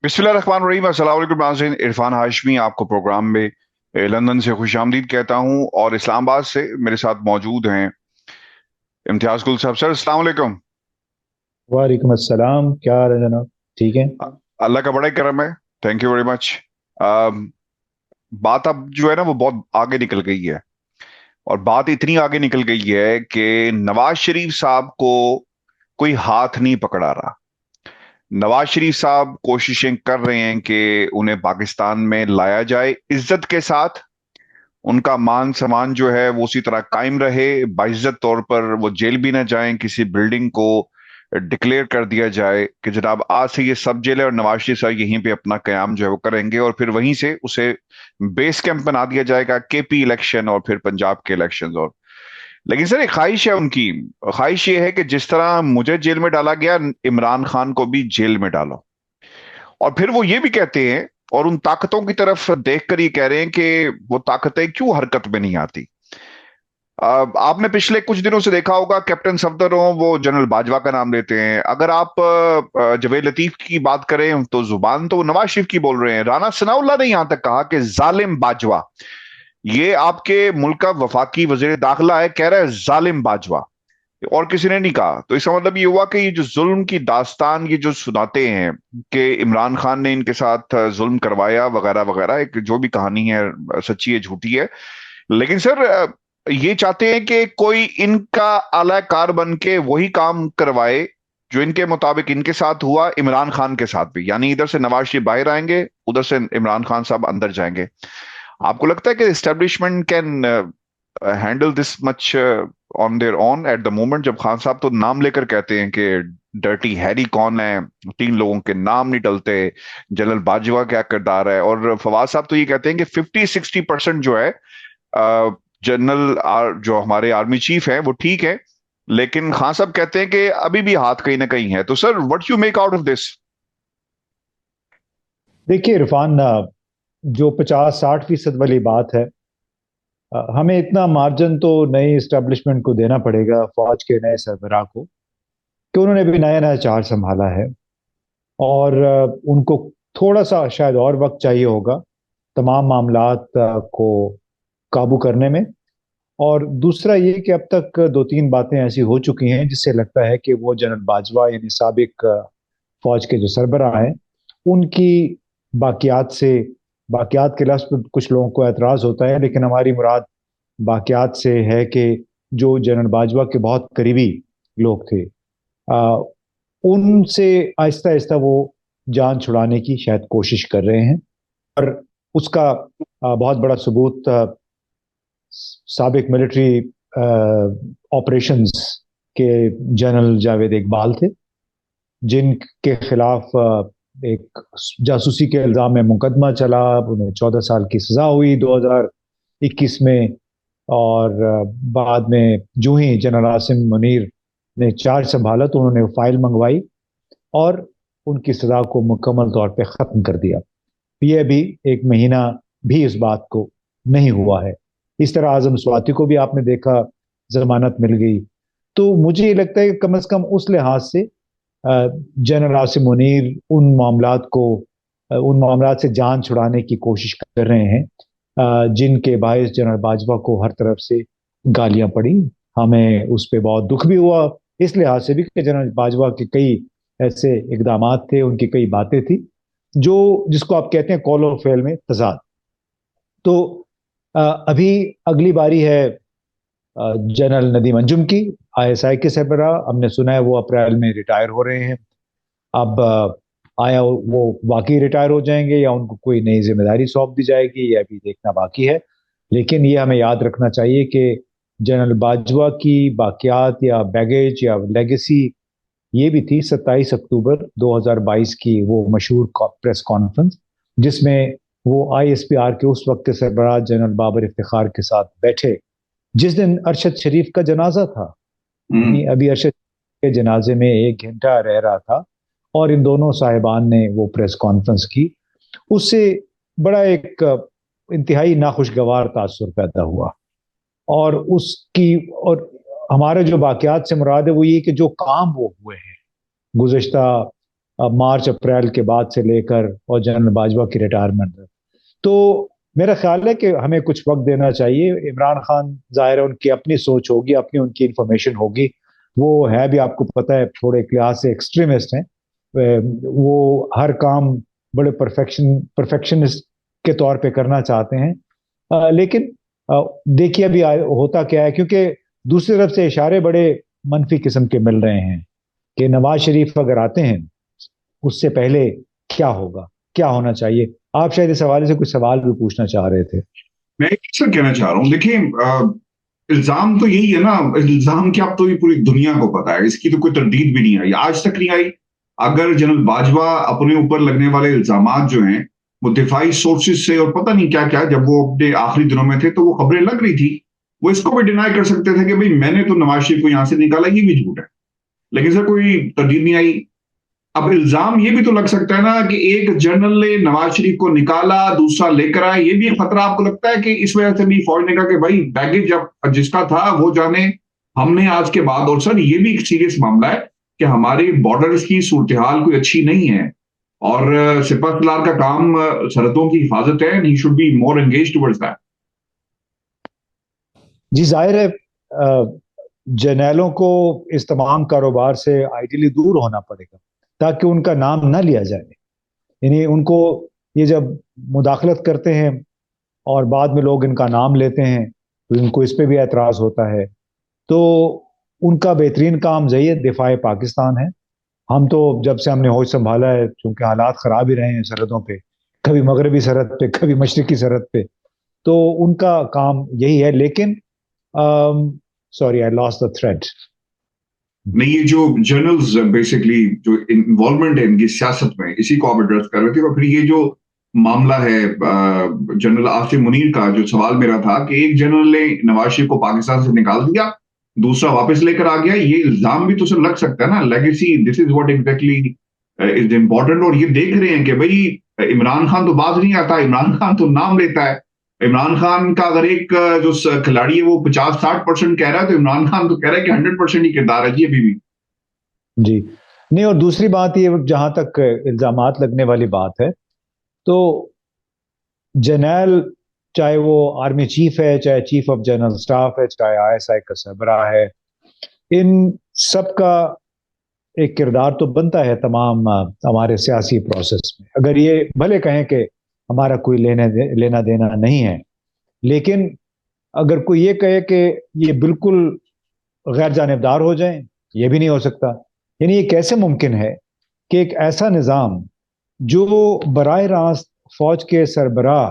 बिस्मिल्लाहिर्रहमानिर्रहीम। अस्सलाम वालेकुम नाज़रीन, इरफान हाशमी आपको प्रोग्राम में लंदन से खुशामदीद कहता हूं। और इस्लामाबाद से मेरे साथ मौजूद हैं इम्तियाज गुल साहब। सर अस्सलाम वालेकुम। वालेकुम अस्सलाम। क्या हाल है जनाब? ठीक है। अ- अल्लाह का बड़ा ही करम है। Thank you very much. बात अब जो है ना वो बहुत आगे निकल गई है। और बात इतनी आगे निकल गई है कि नवाज शरीफ साहब को कोई हाथ नहीं पकड़ा रहा। नवाज शरीफ साहब कोशिशें कर रहे हैं कि उन्हें पाकिस्तान में लाया जाए इज्जत के साथ। उनका मान सम्मान जो है वो उसी तरह कायम रहे, बाइज्जत तौर पर वो जेल भी ना जाएं, किसी बिल्डिंग को डिक्लेयर कर दिया जाए कि जनाब आज से ये सब जेल है और नवाज शरीफ साहब यहीं पे अपना कयाम जो है वो करेंगे, और फिर वहीं से उसे बेस कैंप बना दिया जाएगा केपी इलेक्शन और फिर पंजाब के इलेक्शन। और लेकिन सर एक ख्वाहिश है उनकी। ख्वाहिश ये है कि जिस तरह मुझे जेल में डाला गया, इमरान खान को भी जेल में डालो। और फिर वो ये भी कहते हैं और उन ताकतों की तरफ देखकर ये कह रहे हैं कि वो ताकतें क्यों हरकत में नहीं आती। आपने पिछले कुछ दिनों से देखा होगा, कैप्टन सफदर हो वो जनरल बाजवा का नाम लेते हैं। अगर आप जवेद लतीफ की बात करें तो जुबान तो वो नवाज शरीफ की बोल रहे हैं। राना सनाउल्लाह ने यहां तक कहा कि जालिम बाजवा, ये आपके मुल्क का वफाकी वजीर दाखिला है, कह रहा है जालिम बाजवा। और किसी ने नहीं कहा। तो इसका मतलब ये हुआ कि ये जो जुल्म की दास्तान ये जो सुनाते हैं कि इमरान खान ने इनके साथ जुल्म करवाया वगैरह वगैरह, एक जो भी कहानी है सच्ची है झूठी है। लेकिन सर ये चाहते हैं कि कोई इनका आलाकार बन के वही काम करवाए जो इनके मुताबिक इनके साथ हुआ इमरान खान के साथ भी। यानी इधर से नवाज शरीफ बाहर आएंगे, उधर से इमरान खान साहब अंदर जाएंगे। आपको लगता है कि establishment can handle this much on their own at the moment, जब खान साहब तो नाम लेकर कहते हैं कि डर्टी हैरी कौन है, तीन लोगों के नाम नहीं टलते, जनरल बाजवा क्या किरदार है। और फवाद साहब तो ये कहते हैं कि 50-60% जो है जनरल जो हमारे आर्मी चीफ हैं वो ठीक है, लेकिन खान साहब कहते हैं कि अभी भी हाथ कहीं ना कहीं है। तो sir what you make out of this? देखिए इरफान, जो 50-60% वाली बात है, हमें इतना मार्जिन तो नई इस्टेब्लिशमेंट को देना पड़ेगा, फौज के नए सरबराह को, कि उन्होंने भी नया नया चार्ज संभाला है। और उनको थोड़ा सा शायद और वक्त चाहिए होगा तमाम मामलात को काबू करने में। और दूसरा ये कि अब तक दो तीन बातें ऐसी हो चुकी हैं जिससे लगता है कि वो जनरल बाजवा यानी साबिक फौज के जो सरबराह हैं उनकी बाकियात से, बाकियात के लफ्ज़ पर कुछ लोगों को एतराज़ होता है, लेकिन हमारी मुराद बाकियात से है कि जो जनरल बाजवा के बहुत करीबी लोग थे, आ, उनसे आहिस्ता आहिस्ता वो जान छुड़ाने की शायद कोशिश कर रहे हैं। और उसका बहुत बड़ा सबूत साबिक मिलिट्री ऑपरेशंस के जनरल जावेद इकबाल थे, जिनके खिलाफ एक जासूसी के इल्जाम में मुकदमा चला। उन्हें 14 साल की सजा हुई 2021 में। और बाद में जो ही जनरल आसिम मुनीर ने चार्ज संभाला तो उन्होंने फाइल मंगवाई और उनकी सजा को मुकम्मल तौर पे खत्म कर दिया। ये अभी एक महीना भी इस बात को नहीं हुआ है। इस तरह आजम स्वाति को भी आपने देखा, जमानत मिल गई। तो मुझे ये लगता है कि कम से कम उस लिहाज से जनरल आसिम मुनीर उन मामलात से जान छुड़ाने की कोशिश कर रहे हैं जिनके बायस जनरल बाजवा को हर तरफ से गालियां पड़ी। हमें उस पर बहुत दुख भी हुआ, इस लिहाज से भी कि जनरल बाजवा के कई ऐसे इकदामात थे, उनकी कई बातें थी जो, जिसको आप कहते हैं कौल और फेल में तजाद। तो अभी अगली बारी है जनरल नदीम अंजुम की, आईएसआई के सरबराह। हमने सुना है वो अप्रैल में रिटायर हो रहे हैं। अब आया वो वाकई रिटायर हो जाएंगे या उनको कोई नई जिम्मेदारी सौंप दी जाएगी, ये अभी देखना बाकी है। लेकिन ये हमें याद रखना चाहिए कि जनरल बाजवा की बाकियात या बैगेज या लेगेसी ये भी थी 27 अक्टूबर 2022 की वो मशहूर प्रेस कॉन्फ्रेंस, जिसमें वो आईएसपीआर के उस वक्त के सरबराह जनरल बाबर इफ्तिखार के साथ बैठे, जिस दिन अरशद शरीफ का जनाजा था। यानी अभी अरशद के जनाजे में 1 घंटा रह रहा था और इन दोनों साहिबान ने वो प्रेस कॉन्फ्रेंस की। उससे बड़ा एक इंतहाई नाखुशगवार तासुर पैदा हुआ। और उसकी और हमारे जो बाकियात से मुराद है वो ये कि जो काम वो हुए हैं गुज़श्ता मार्च अप्रैल के बाद से लेकर और जनरल बाजवा की रिटायरमेंट तक। तो मेरा ख्याल है कि हमें कुछ वक्त देना चाहिए। इमरान खान जाहिर है उनकी अपनी सोच होगी, अपनी उनकी इंफॉर्मेशन होगी। वो है भी, आपको पता है, थोड़े एक लिहाज से एक्सट्रीमिस्ट हैं। वो हर काम बड़े परफेक्शनिस्ट के तौर पे करना चाहते हैं। लेकिन देखिए अभी होता क्या है, क्योंकि दूसरी तरफ से इशारे बड़े मनफी किस्म के मिल रहे हैं कि नवाज शरीफ अगर आते हैं उससे पहले क्या होगा, क्या होना चाहिए। आप शायद इस हवाले से कुछ सवाल भी पूछना चाह रहे थे। मैं सर कहना चाह रहा हूँ, देखिए इल्जाम तो यही है ना, इल्जाम क्या, अब तो ये पूरी दुनिया को पता है, इसकी तो कोई तरदीद भी नहीं आई, आज तक नहीं आई। अगर जनरल बाजवा अपने ऊपर लगने वाले इल्जामात जो हैं वो दिफाई सोर्सेज से और पता नहीं क्या क्या, जब वो अपने आखिरी दिनों में थे तो वो खबरें लग रही थी, वो इसको भी डिनाई कर सकते थे कि भाई मैंने तो नवाज शरीफ को यहां से निकाला, ये भी झूठ है। लेकिन सर कोई तरदीद नहीं आई। अब इल्जाम ये भी तो लग सकता है ना कि एक जनरल ने नवाज शरीफ को निकाला, दूसरा लेकर आया, ये भी एक खतरा आपको लगता है कि इस वजह से भी फौज ने कहा कि भाई बैगेज अब जिसका था वो जाने, हमने आज के बाद। और सर ये भी एक सीरियस मामला है कि हमारे बॉर्डर्स की सूरत हाल कोई अच्छी नहीं है, और सिपह सलार का काम सरहदों की हिफाजत है, he should be more engage towards that. जी जाहिर है जर्नैलों को इस तमाम कारोबार से आइडियली दूर होना पड़ेगा ताकि उनका नाम ना लिया जाए। यानी उनको ये जब मुदाखलत करते हैं और बाद में लोग इनका नाम लेते हैं तो इनको इस पे भी एतराज़ होता है। तो उनका बेहतरीन काम जरिए दिफाए पाकिस्तान है। हम तो जब से हमने होश संभाला है, चूंकि हालात ख़राब ही रहे हैं सरहदों पे, कभी मगरबी सरहद पे, कभी मशरकी सरहद पे, तो उनका काम यही है। लेकिन sorry I lost the thread. नहीं, ये जो जर्नल्स बेसिकली जो इन्वॉल्वमेंट है इनकी सियासत में, इसी को आप एड्रेस कर रहे थे। और फिर ये जो मामला है जनरल आसिफ मुनीर का, जो सवाल मेरा था कि एक जनरल ने नवाज शरीफ को पाकिस्तान से निकाल दिया, दूसरा वापस लेकर आ गया, ये इल्जाम भी तो सर लग सकता है ना, legacy, this is what exactly is important. और ये देख रहे हैं कि भाई इमरान खान तो बाज नहीं आता, इमरान खान तो नाम लेता है। इमरान खान का अगर एक जो खिलाड़ी है वो 50-60% कह रहा है, तो इमरान खान तो कह रहा है कि 100% ही किरदार है जी अभी भी। जी नहीं, और दूसरी बात ये, जहां तक इल्जामात लगने वाली बात है, तो जनरल, चाहे वो आर्मी चीफ है, चाहे चीफ ऑफ जनरल स्टाफ है, चाहे आईएसआई का सरबराह है, इन सब का एक किरदार तो बनता है तमाम हमारे सियासी प्रोसेस में। अगर ये भले कहें कि हमारा कोई लेना देना नहीं है, लेकिन अगर कोई ये कहे कि ये बिल्कुल गैर जानिबदार हो जाएं, ये भी नहीं हो सकता। यानी ये कैसे मुमकिन है कि एक ऐसा निज़ाम जो बराह रास्त फौज के सरबराह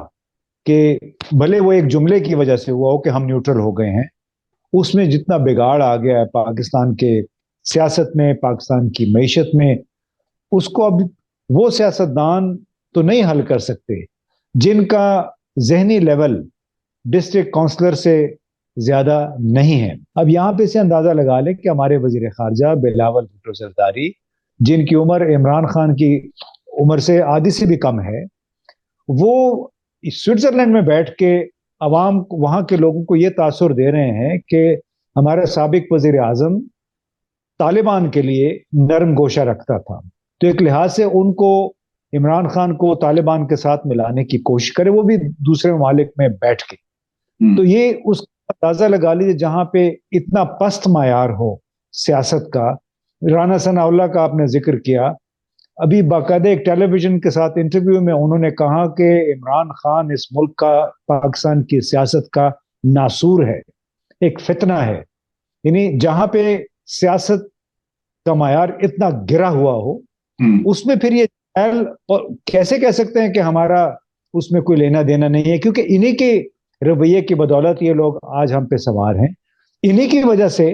के, भले वो एक जुमले की वजह से हुआ हो कि हम न्यूट्रल हो गए हैं, उसमें जितना बिगाड़ आ गया है पाकिस्तान के सियासत में, पाकिस्तान की मईशत में, उसको अब वो सियासतदान तो नहीं हल कर सकते जिनका जहनी लेवल डिस्ट्रिक्ट काउंसलर से ज्यादा नहीं है। अब यहाँ पे से अंदाजा लगा ले कि हमारे वजीर खारजा बिलावल भुट्टो जरदारी, जिनकी उम्र इमरान खान की उम्र से आधी से भी कम है, वो स्विट्जरलैंड में बैठ के अवाम, वहां के लोगों को ये तासुर दे रहे हैं कि हमारा साबिक वजीर आजम तालिबान के लिए नरम गोशा रखता था। तो एक लिहाज से उनको, इमरान खान को तालिबान के साथ मिलाने की कोशिश करे, वो भी दूसरे ममालिक में बैठ के। तो ये उसका अंदाजा लगा लीजिए, जहां पे इतना पस्त मायार हो सियासत का। राना सनाउल्लाह का आपने जिक्र किया, अभी बाकायदा एक टेलीविजन के साथ इंटरव्यू में उन्होंने कहा कि इमरान खान इस मुल्क का, पाकिस्तान की सियासत का नासूर है, एक फितना है। यानी जहां पे सियासत का मायार इतना गिरा हुआ हो, उसमें फिर ये और कैसे कह सकते हैं कि हमारा उसमें कोई लेना देना नहीं है, क्योंकि इन्हीं के रवैये की बदौलत ये लोग आज हम पे सवार हैं। इन्हीं की वजह से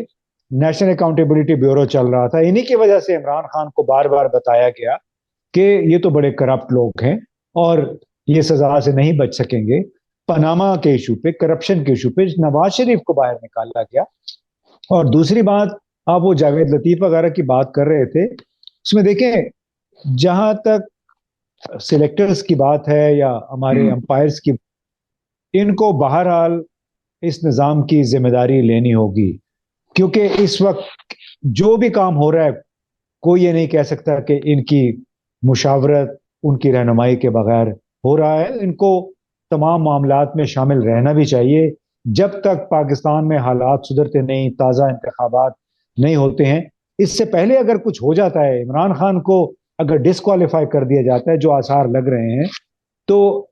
नेशनल अकाउंटेबिलिटी ब्यूरो चल रहा था, इन्हीं की वजह से इमरान खान को बार बार बताया गया कि ये तो बड़े करप्ट लोग हैं और ये सजा से नहीं बच सकेंगे। पनामा के इशू पे, करप्शन के इशू पे नवाज शरीफ को बाहर निकाला गया। और दूसरी बात, आप वो जावेद लतीफ वगैरह की बात कर रहे थे, उसमें देखें, जहां तक सिलेक्टर्स की बात है या हमारे अंपायर्स की, इनको बहरहाल इस निज़ाम की जिम्मेदारी लेनी होगी, क्योंकि इस वक्त जो भी काम हो रहा है, कोई ये नहीं कह सकता कि इनकी مشاورت ان کی رہنمائی کے بغیر ہو رہا ہے. ان کو تمام معاملات میں شامل رہنا بھی چاہیے جب تک پاکستان میں حالات سدھرتے نہیں، تازہ انتخابات نہیں ہوتے ہیں. اس سے پہلے اگر کچھ ہو جاتا ہے، عمران خان کو اگر ڈسکوالیفائی کر دیا جاتا ہے، جو آثار لگ رہے ہیں، تو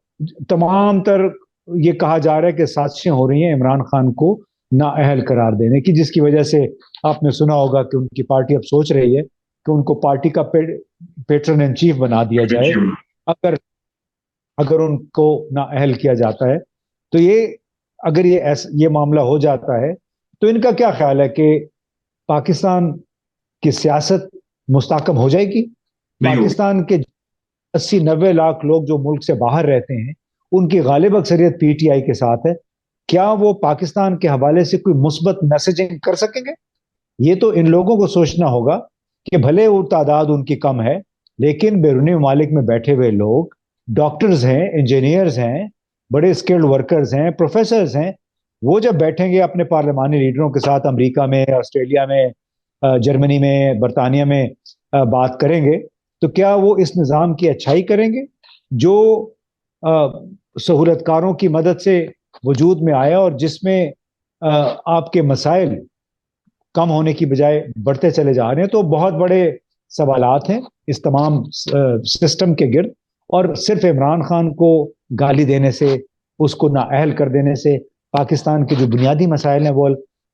تمام تر یہ کہا جا رہا ہے کہ سازشیں ہو رہی ہیں عمران خان کو نااہل قرار دینے کی، جس کی وجہ سے آپ نے سنا ہوگا کہ ان کی پارٹی اب سوچ رہی ہے کہ ان کو پارٹی کا پیٹرن ان چیف بنا دیا جائے اگر اگر ان کو نااہل کیا جاتا ہے. تو اگر یہ معاملہ ہو جاتا ہے تو ان کا کیا خیال ہے کہ پاکستان کی سیاست مستحکم ہو جائے گی؟ پاکستان کے 80-90 لاکھ لوگ جو ملک سے باہر رہتے ہیں، ان کی غالب اکثریت پی ٹی آئی کے ساتھ ہے. کیا وہ پاکستان کے حوالے سے کوئی مثبت میسجنگ کر سکیں گے؟ یہ تو ان لوگوں کو سوچنا ہوگا کہ بھلے وہ تعداد ان کی کم ہے، لیکن بیرونی ممالک میں بیٹھے ہوئے لوگ ڈاکٹرز ہیں، انجینئرز ہیں، بڑے اسکلڈ ورکرز ہیں، پروفیسرز ہیں. وہ جب بیٹھیں گے اپنے پارلیمانی لیڈروں کے ساتھ امریکہ میں، آسٹریلیا میں، جرمنی میں، برطانیہ میں بات کریں گے، تو کیا وہ اس نظام کی اچھائی کریں گے جو سہولت کاروں کی مدد سے وجود میں آیا اور جس میں آپ کے مسائل کم ہونے کی بجائے بڑھتے چلے جا رہے ہیں؟ تو بہت بڑے سوالات ہیں اس تمام سسٹم کے گرد، اور صرف عمران خان کو گالی دینے سے، اس کو نااہل کر دینے سے پاکستان کے جو بنیادی مسائل ہیں وہ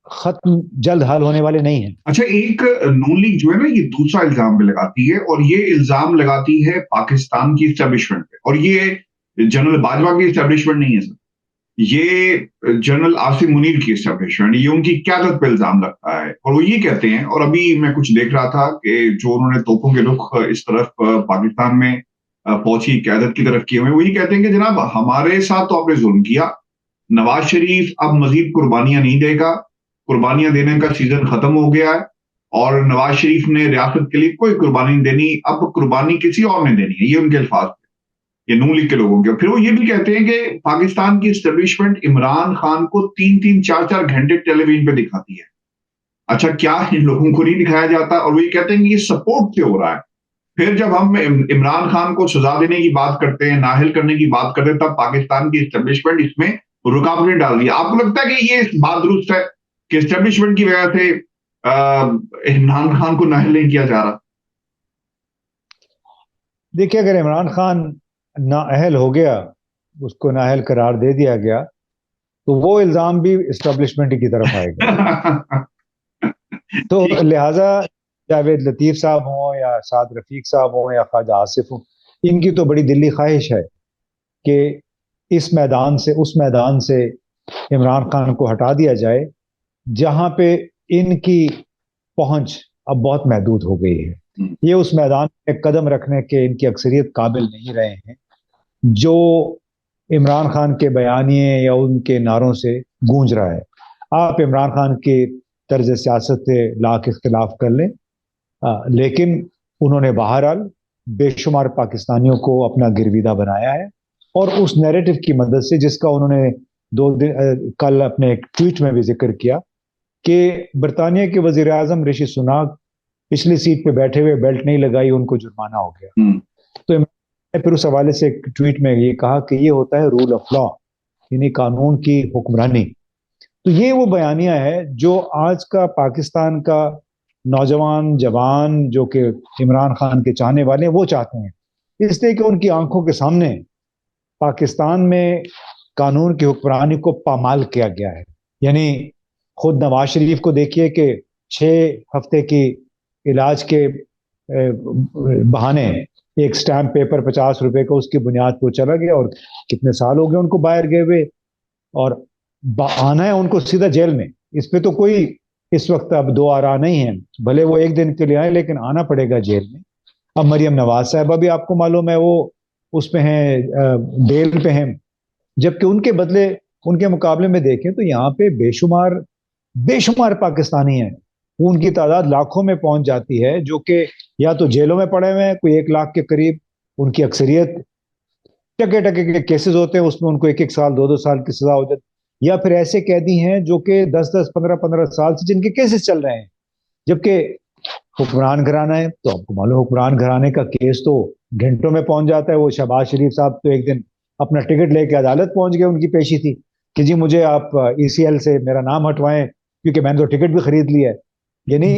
ختم جلد حل ہونے والے نہیں ہیں. اچھا، ایک نون لیگ جو ہے نا، یہ دوسرا الزام بھی لگاتی ہے، اور یہ الزام لگاتی ہے پاکستان کی اسٹیبلشمنٹ پہ. اور یہ جنرل باجوہ کی اسٹیبلشمنٹ نہیں ہے سر، یہ جنرل آصف منیر کی اسٹیبلشمنٹ، یہ ان کی قیادت پہ الزام لگتا ہے. اور وہ یہ کہتے ہیں، اور ابھی میں کچھ دیکھ رہا تھا کہ جو انہوں نے توپوں کے رخ اس طرف پاکستان میں فوج کی قیادت کی طرف کیے ہوئے، وہ یہ کہتے ہیں کہ جناب ہمارے ساتھ تو آپ نے ظلم کیا، نواز شریف اب مزید قربانیاں نہیں دے گا، قربانیاں دینے کا سیزن ختم ہو گیا ہے، اور نواز شریف نے ریاست کے لیے کوئی قربانی نہیں دینی، اب قربانی کسی اور نے دینی ہے. یہ ان کے الفاظ تھے، یہ نون لیگ کے لوگوں کے. پھر وہ یہ بھی کہتے ہیں کہ پاکستان کی اسٹیبلشمنٹ عمران خان کو 3-3 4-4 گھنٹے ٹیلی ویژن پہ دکھاتی ہے. اچھا، کیا ان لوگوں کو نہیں دکھایا جاتا؟ اور وہ یہ کہتے ہیں کہ یہ سپورٹ سے ہو رہا ہے. پھر جب ہم عمران خان کو سزا دینے کی بات کرتے ہیں، نااہل کرنے کی بات کرتے ہیں، تب پاکستان کی اسٹیبلشمنٹ اس میں رکاوٹیں ڈال دی. آپ کو لگتا ہے کہ یہ بات درست ہے کہ اسٹیبلشمنٹ کی وجہ سے عمران خان کو نااہل نہیں کیا جا رہا؟ دیکھیے، اگر عمران خان نااہل ہو گیا، اس کو نااہل قرار دے دیا گیا، تو وہ الزام بھی اسٹیبلشمنٹ کی طرف آئے گا. تو لہٰذا جاوید لطیف صاحب ہوں یا سعد رفیق صاحب ہوں یا خواجہ آصف ہوں، ان کی تو بڑی دلی خواہش ہے کہ اس میدان سے، اس میدان سے عمران خان کو ہٹا دیا جائے جہاں پہ ان کی پہنچ اب بہت محدود ہو گئی ہے. یہ اس میدان میں قدم رکھنے کے ان کی اکثریت قابل نہیں رہے ہیں جو عمران خان کے بیانیے یا ان کے نعروں سے گونج رہا ہے. آپ عمران خان کے طرز سیاست سے لاکھ اختلاف کر لیں، لیکن انہوں نے بہرحال بے شمار پاکستانیوں کو اپنا گرویدہ بنایا ہے، اور اس نیریٹو کی مدد سے، جس کا انہوں نے کل اپنے ایک ٹویٹ میں بھی ذکر کیا کہ برطانیہ کے وزیر اعظم رشی سناک پچھلی سیٹ پہ بیٹھے ہوئے بیلٹ نہیں لگائی، ان کو جرمانہ ہو گیا. تو پھر اس حوالے سے ایک ٹویٹ میں یہ کہا کہ یہ ہوتا ہے رول آف لا، یعنی قانون کی حکمرانی. تو یہ وہ بیانیہ ہے جو آج کا پاکستان کا نوجوان جوان جو کہ عمران خان کے چاہنے والے ہیں وہ چاہتے ہیں، اس لیے کہ ان کی آنکھوں کے سامنے پاکستان میں قانون کی حکمرانی کو پامال کیا گیا ہے. یعنی خود نواز شریف کو دیکھیے کہ 6 ہفتے کی علاج کے بہانے ایک سٹیمپ پیپر 50 روپے کا اس کی بنیاد پہ چلا گیا، اور کتنے سال ہو گئے ان کو باہر گئے ہوئے، اور آنا ہے ان کو سیدھا جیل میں. اس پہ تو کوئی اس وقت اب دو آرا نہیں ہے، بھلے وہ ایک دن کے لیے آئے لیکن آنا پڑے گا جیل میں. اب مریم نواز صاحبہ بھی آپ کو معلوم ہے وہ اس پہ ہیں، بیل پہ ہیں، جبکہ ان کے بدلے، ان کے مقابلے میں دیکھیں تو یہاں پہ بے شمار پاکستانی ہیں. ان کی تعداد لاکھوں میں پہنچ جاتی ہے جو کہ یا تو جیلوں میں پڑے ہوئے ہیں، کوئی 1 لاکھ کے قریب. ان کی اکثریت ٹکے کے کیسز ہوتے ہیں، اس میں ان کو 1 سال 2 سال کی سزا ہو جاتی، یا پھر ایسے قیدی ہیں جو کہ 10 15 سال سے جن کے کیسز چل رہے ہیں. جبکہ حکمران گھرانہ ہے تو آپ کو معلوم حکمران گھرانے کا کیس تو घंटों में पहुंच जाता है। वो शहबाज शरीफ साहब तो एक दिन अपना टिकट लेके अदालत पहुंच गए, उनकी पेशी थी कि जी मुझे आप ईसीएल से मेरा नाम हटवाएं क्योंकि मैंने तो टिकट भी खरीद लिया है। यानी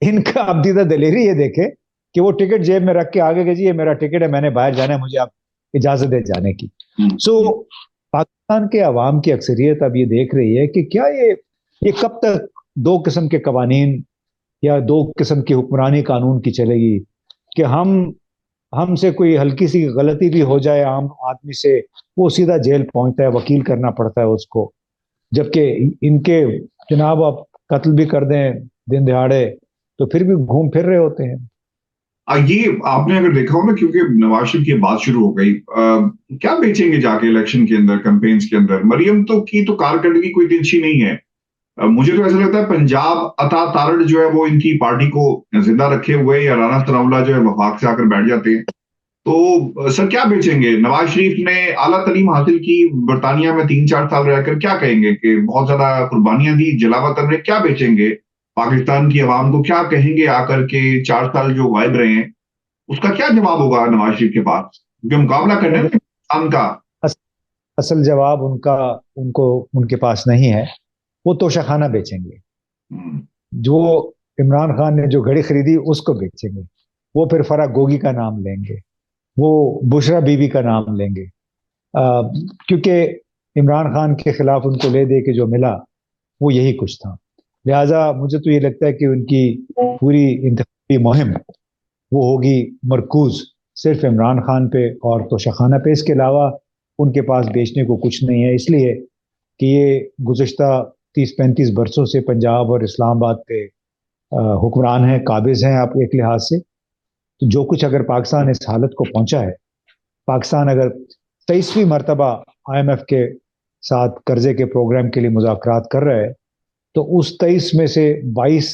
इनका अब दीदा दलेरी ये देखे कि वो टिकट जेब में रख के आगे कि जी ये मेरा टिकट है, मैंने बाहर जाना है, मुझे आप इजाजत दे जाने की। सो पाकिस्तान के अवाम की अक्सरियत अब ये देख रही है कि क्या ये कब तक दो किस्म के कवानीन या दो किस्म की हुक्मरानी कानून की चलेगी कि हमसे कोई हल्की सी गलती भी हो जाए आम आदमी से, वो सीधा जेल पहुंचता है, वकील करना पड़ता है उसको, जबकि इनके जनाब आप कत्ल भी कर दें दिन दिहाड़े तो फिर भी घूम फिर रहे होते हैं। ये आपने अगर देखा हो ना, क्योंकि नवाज शरीफ की बात शुरू हो गई, क्या बेचेंगे जाके इलेक्शन के अंदर, कैंपेन्स के अंदर? मरियम तो की तो कारकर्दगी कोई तिरछी नहीं है। मुझे तो ऐसा लगता है पंजाब अता तारड़ जो है वो इनकी पार्टी को जिंदा रखे हुए, या राना सनाउल्लाह जो है वफाक से आकर बैठ जाते हैं। तो सर क्या बेचेंगे? नवाज शरीफ ने आला तालीम हासिल की, बरतानिया में 3-4 साल रहकर, क्या कहेंगे कि बहुत ज्यादा कुर्बानियां दी, जलावतन में? क्या बेचेंगे पाकिस्तान की आवाम को? क्या कहेंगे आकर के 4 साल जो गायब रहे हैं, उसका क्या जवाब होगा नवाज शरीफ के पास, जो मुकाबला करने में पाकिस्तान का? अस, असल जवाब उनका उनको उनके पास नहीं है। वो तोशाखाना बेचेंगे। हम्म, जो इमरान खान ने जो घड़ी खरीदी उसको बेचेंगे। वो फिर फराह गोगी का नाम लेंगे, वो बुशरा बीबी का नाम लेंगे, क्योंकि इमरान खान के खिलाफ उनको ले दे के जो मिला वो यही कुछ था। लिहाजा मुझे तो ये लगता है कि उनकी पूरी इंतखाबी मुहिम वो होगी मरकूज सिर्फ इमरान खान पे और तोशाखाना पे। इसके अलावा उनके पास बेचने को कुछ नहीं है, इसलिए कि ये गुज़श्ता 30-35 बरसों से पंजाब और इस्लामाबाद पे हुक्मरान हैं, काबिज हैं आप एक लिहाज से। तो जो कुछ अगर पाकिस्तान इस हालत को पहुंचा है, पाकिस्तान अगर 23वीं मरतबा आईएमएफ के साथ कर्जे के प्रोग्राम के लिए मुज़ाकरात कर रहा है, तो उस 23 में से 22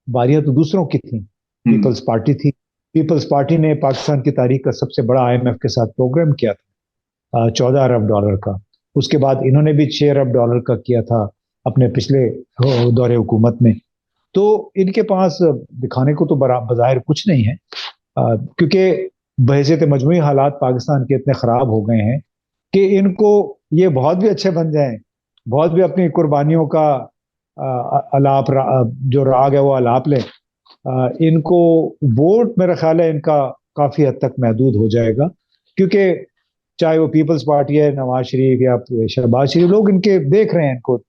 बारियां तो दूसरों की थी, पीपल्स पार्टी थी। पीपल्स पार्टी ने पाकिस्तान की तारीख का सबसे बड़ा आईएमएफ के साथ प्रोग्राम किया था, $14 अरब का। उसके बाद इन्होंने भी $6 अरब का किया था अपने पिछले दौरे हुकूमत में। तो इनके पास दिखाने को तो बज़ाहिर कुछ नहीं है, क्योंकि बहैसियत मजमूई हालात पाकिस्तान के इतने ख़राब हो गए हैं कि इनको ये बहुत भी अच्छे बन जाएं, बहुत भी अपनी कुर्बानियों का अलाप जो राग है वो अलाप लें, इनको वोट मेरा ख्याल है इनका काफ़ी हद तक महदूद हो जाएगा। क्योंकि चाहे वो पीपल्स पार्टी है, नवाज शरीफ या शहबाज शरीफ, लोग इनके देख रहे हैं, इनको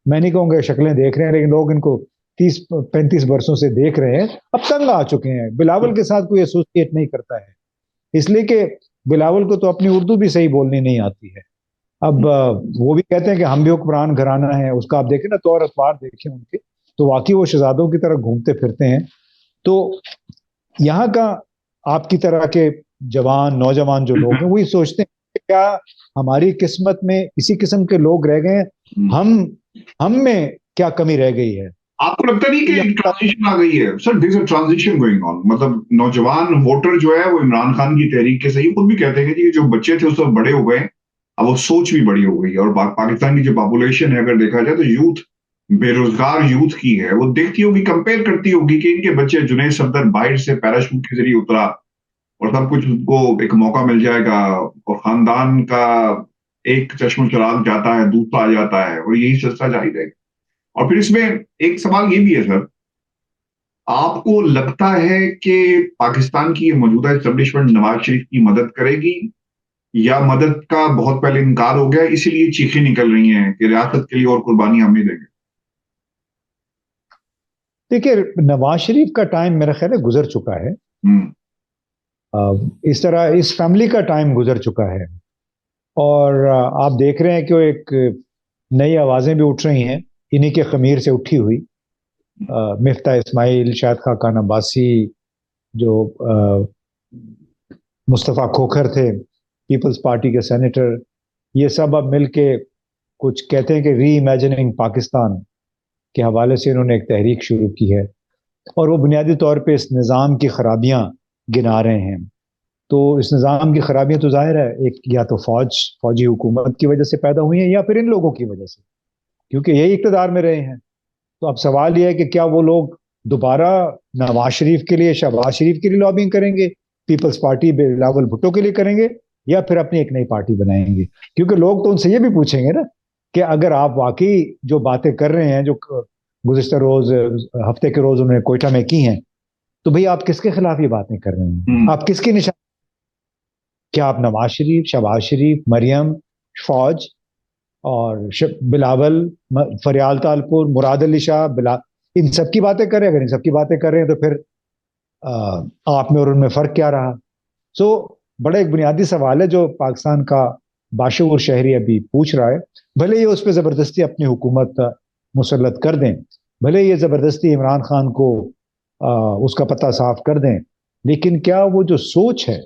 मैं नहीं कहूँगा शक्लें देख रहे हैं, लेकिन लोग इनको 30-35 बरसों से देख रहे हैं, अब तंग आ चुके हैं। बिलावल के साथ कोई एसोसिएट नहीं करता है, इसलिए कि बिलावल को तो अपनी उर्दू भी सही बोलनी नहीं आती है। अब वो भी कहते हैं कि हम भी हुक्मरान घराना है, उसका आप देखें ना, तो और अखबार देखें उनके, तो वाकई वो शहजादों की तरह घूमते फिरते हैं। तो यहाँ का आपकी तरह के जवान नौजवान जो लोग हैं वही सोचते हैं कि क्या हमारी किस्मत में इसी किस्म के लोग रह गए हैं, हम में क्या कमी रह गई है? आपको लगता नहीं कि ट्रांजिशन आ गई है? Sir this a transition going on, मतलब नौजवान वोटर जो है वो इमरान खान की तहरीक के सही खुद भी कहते हैं कि जो बच्चे थे उस वक्त बड़े हो गए, अब वो सोच भी बड़ी हो गई है। और पाकिस्तान की जो पॉपुलेशन है अगर देखा जाए तो यूथ, बेरोजगार यूथ की है, वो देखती होगी, कंपेयर करती होगी कि इनके बच्चे, जुनैद सफदर बाहर से पैराशूट के जरिए उतरा और सब कुछ उसको एक मौका मिल जाएगा, और खानदान का एक चश्म चराग जाता है, दूसरा आ जाता है, और यही सिलसिला जारी रहेगा। और फिर इसमें एक सवाल ये भी है सर, आपको लगता है कि पाकिस्तान की ये मौजूदा एस्टेब्लिशमेंट नवाज शरीफ की मदद करेगी, या मदद का बहुत पहले इनकार हो गया इसीलिए चीखें निकल रही हैं कि रियासत के लिए और कुर्बानी हम नहीं देंगे? देखिए, नवाज शरीफ का टाइम मेरा ख्याल है गुजर चुका है। इस तरह इस फैमिली का टाइम गुजर चुका है, और आप देख रहे हैं कि वो एक नई आवाजें भी उठ रही हैं इन्हीं के खमीर से उठी हुई। मिफ्ता इस्माइल, शाहिद खाकान अब्बासी, जो मुस्तफ़ा खोखर थे पीपल्स पार्टी के सेनेटर, ये सब अब मिलके कुछ कहते हैं कि री इमेजिनिंग पाकिस्तान के हवाले से इन्होंने एक तहरीक शुरू की है, और वो बुनियादी तौर पे इस निज़ाम की खराबियां गिना रहे हैं। तो इस निज़ाम की खराबियां तो जाहिर है एक या तो फौजी हुकूमत की वजह से पैदा हुई हैं, या फिर इन लोगों की वजह से, क्योंकि यही इक़्तिदार में रहे हैं। तो अब सवाल यह है कि क्या वो लोग दोबारा नवाज शरीफ के लिए, शहबाज शरीफ के लिए लॉबिंग करेंगे, پیپلز پارٹی بلاول بھٹو کے لیے کریں گے یا پھر اپنی ایک نئی پارٹی بنائیں گے؟ کیونکہ لوگ تو ان سے یہ بھی پوچھیں گے نا کہ اگر آپ واقعی جو باتیں کر رہے ہیں جو گزشتہ روز ہفتے کے روز انہوں نے کوئٹہ میں کی ہیں تو بھئی آپ کس کے خلاف یہ باتیں کر رہے ہیں؟ آپ کس کی نشان؟ کیا آپ نواز شریف، شہباز شریف، مریم، فوج اور بلاول، فریال تالپور، مراد علی شاہ، ان سب کی باتیں کر رہے ہیں؟ اگر ان سب کی باتیں کر رہے ہیں تو پھر آپ میں اور ان میں فرق کیا رہا؟ سو بڑا ایک بنیادی سوال ہے جو پاکستان کا باشعور شہری ابھی پوچھ رہا ہے. بھلے یہ اس پہ زبردستی اپنی حکومت مسلط کر دیں، بھلے یہ زبردستی عمران خان کو اس کا پتہ صاف کر دیں، لیکن کیا وہ جو سوچ ہے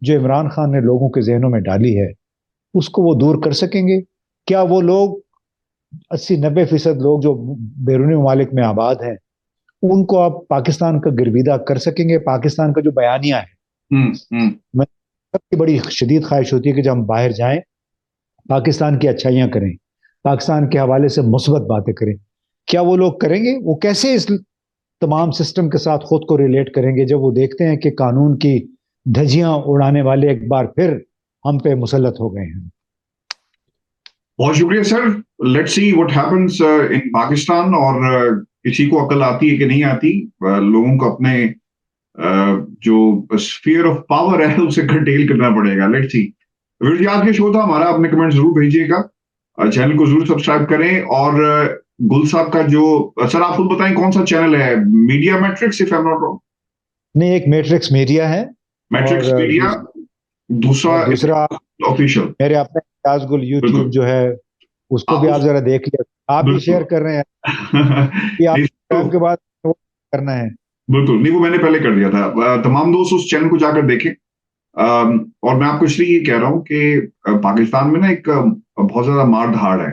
جو عمران خان نے لوگوں کے ذہنوں میں ڈالی ہے اس کو وہ دور کر سکیں گے؟ کیا وہ لوگ 80-90% لوگ جو بیرونی ممالک میں آباد ہیں ان کو آپ پاکستان کا گرویدہ کر سکیں گے؟ پاکستان کا جو بیانیہ ہے، میں سب کی بڑی شدید خواہش ہوتی ہے کہ جب ہم باہر جائیں پاکستان کی اچھائیاں کریں، پاکستان کے حوالے سے مثبت باتیں کریں. کیا وہ لوگ کریں گے؟ وہ کیسے اس تمام سسٹم کے ساتھ خود کو ریلیٹ کریں گے جب وہ دیکھتے ہیں کہ قانون کی دھجیاں اڑانے والے ایک بار پھر ہم پہ مسلط ہو گئے ہیں؟ بہت شکریہ sir. Let see what happens in Pakistan. اور کسی کو عقل آتی ہے کہ نہیں آتی، لوگوں کو اپنے جو اسفیئر آف پاور ہے اسے کنٹیل کرنا پڑے گا. Let see. آج کے شو تھا ہمارا، اپنے کمنٹ ضرور بھیجیے گا، چینل کو ضرور سبسکرائب کریں. اور گل صاحب کا جو سر آپ خود بتائیں کون سا چینل ہے؟ Media matrix if I am not wrong. نہیں، ایک میٹرکس میڈیا ہے، میٹرکس میڈیا، دوسرا آفیشیل میرے اپنے امتیاز گل یوٹیوب جو ہے اس کو بھی آپ ذرا دیکھ لیں. آپ بھی شیئر کر رہے ہیں کہ آپ کے بعد کرنا ہے. بالکل نہیں، وہ میں نے پہلے کر دیا تھا. تمام دوست اس چینل کو جا کر دیکھیں. اور میں آپ کو اس لیے یہ کہہ رہا ہوں کہ پاکستان میں نا ایک بہت زیادہ مار دھاڑ ہے،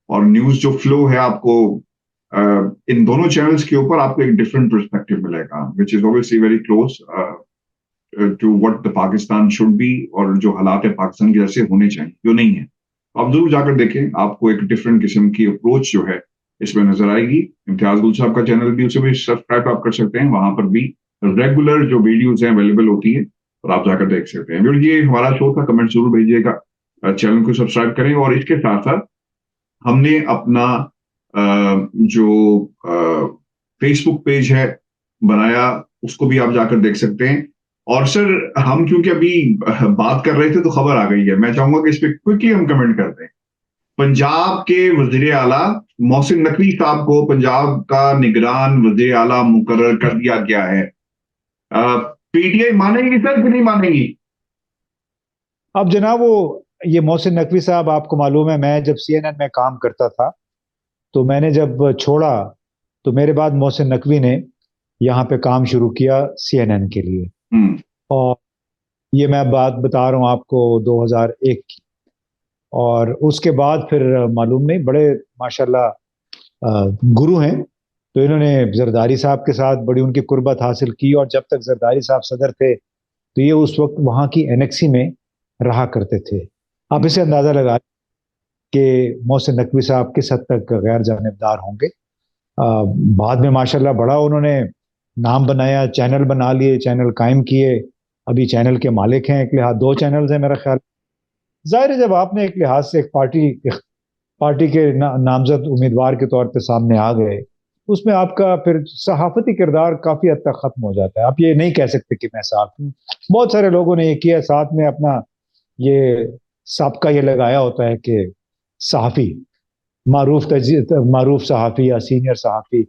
اور نیوز جو فلو ہے آپ کو ان دونوں چینلز کے اوپر آپ کو ایک ڈفرنٹ پرسپیکٹو ملے گا which is obviously very close to what the Pakistan should be، اور جو حالات پاکستان کے جیسے ہونے چاہیے جو نہیں ہے. آپ ضرور جا کر دیکھیں، آپ کو ایک ڈفرنٹ قسم کی اپروچ جو ہے اس میں نظر آئے گی. امتیاز گل صاحب کا چینل بھی، اسے بھی سبسکرائب آپ کر سکتے ہیں، وہاں پر بھی ریگولر جو ویڈیوز ہیں اویلیبل ہوتی ہیں اور آپ جا کر دیکھ سکتے ہیں. یہ ہمارا شو تھا، کمنٹ ضرور بھیجیے گا، چینل کو سبسکرائب کریں. اور اس کے ساتھ ساتھ ہم نے اپنا جو فیس بک پیج ہے بنایا، اس کو بھی آپ جا کر دیکھ سکتے ہیں. اور سر ہم کیونکہ ابھی بات کر رہے تھے تو خبر آ گئی ہے، میں چاہوں گا کہ اس پہ کوئکلی ہم کمنٹ کر دیں. پنجاب کے وزیر اعلیٰ محسن نقوی صاحب کو پنجاب کا نگران وزیر اعلیٰ مقرر کر دیا گیا ہے. پی ٹی آئی مانیں گی سر کہ نہیں مانیں گی؟ اب جناب وہ یہ محسن نقوی صاحب آپ کو معلوم ہے، میں جب سی این این میں کام کرتا تھا تو میں نے جب چھوڑا تو میرے بعد محسن نقوی نے یہاں پہ کام شروع کیا سی این این کے لیے. اور یہ میں بات بتا رہا ہوں آپ کو 2001 کی. اور اس کے بعد پھر معلوم نہیں، بڑے ماشاءاللہ گرو ہیں، تو انہوں نے زرداری صاحب کے ساتھ بڑی ان کی قربت حاصل کی. اور جب تک زرداری صاحب صدر تھے تو یہ اس وقت وہاں کی اینیکسی میں رہا کرتے تھے. آپ اسے اندازہ لگا کہ محسن نقوی صاحب کس حد تک غیر جانبدار ہوں گے. بعد میں ماشاءاللہ بڑا انہوں نے نام بنایا، چینل بنا لیے، چینل قائم کیے، ابھی چینل کے مالک ہیں. ایک لحاظ 2 چینلز ہیں میرا خیال. ظاہر ہے جب آپ نے ایک لحاظ سے ایک پارٹی کے نامزد امیدوار کے طور پہ سامنے آ گئے، اس میں آپ کا پھر صحافتی کردار کافی حد تک ختم ہو جاتا ہے. آپ یہ نہیں کہہ سکتے کہ میں صحافی ہوں. بہت سارے لوگوں نے یہ کیا، ساتھ میں اپنا یہ سابقہ یہ لگایا ہوتا ہے کہ صحافی، معروف صحافی یا سینئر صحافی.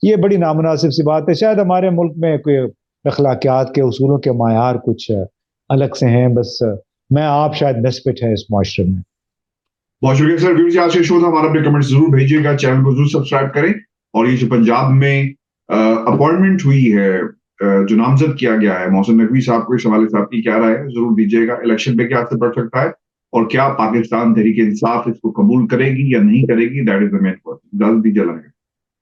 یہ بڑی نامناسب سی بات ہے. شاید ہمارے ملک میں کوئی اخلاقیات کے اصولوں کے معیار کچھ الگ سے ہیں، بس میں آپ شاید نسبت ہے اس معاشرے میں. بہت شکریہ سر. ویورز آج کے شو تھا ہمارا، اپنے کمنٹ ضرور بھیجیے گا، چینل کو ضرور سبسکرائب کریں. اور یہ جو پنجاب میں اپوائنٹمنٹ ہوئی ہے، جو نامزد کیا گیا ہے محسن نقوی صاحب کو، اس حوالے سے آپ کی کیا رائے ہے ضرور دیجیے گا. الیکشن پہ کیا اثر پڑ سکتا ہے، اور کیا پاکستان تحریک انصاف اس کو قبول کرے گی یا نہیں کرے گی؟ That is the main question. اجازت دیجیے.